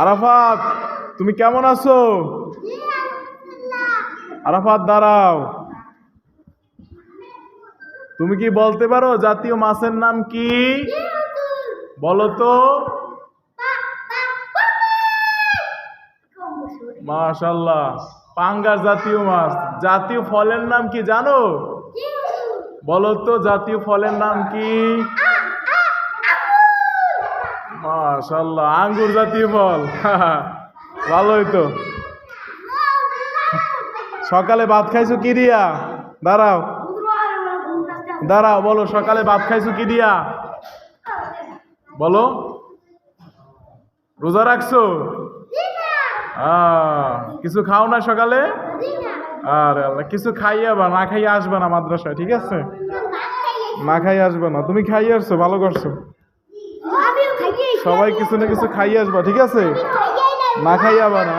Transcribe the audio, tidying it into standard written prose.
আরাফাত, তুমি কেমন আছো? আরাফাত দাঁড়াও। তুমি কি বলতে পারো জাতীয় মাছের নাম কি? বলো তো। মাশাআল্লাহ, পাঙ্গাস জাতীয় মাছ। জাতীয় ফলের নাম কি জানো? বলো তো জাতীয় ফলের নাম কি? মাশাআল্লাহ, আঙ্গুর জাতীয় ফল। ভালোই তো। সকালে ভাত খাইছো কি দিয়া? দাঁড়াও দাঁড়াও, বলো সকালে ভাত খাইছো কি দিয়া? বলো। রোজা রাখছো? কিছু খাও না সকালে? আরে আল্লাহ, কিছু খাইয়ে বা না খাইয়ে আসবে না মাদ্রাসায়, ঠিক আছে? না খাইয়ে আসবে না, তুমি খাইয়ে আসছো, ভালো করছো। সবাই কিছু না কিছু খাইয়ে আসবা, ঠিক আছে? না খাইয়ে আবার না।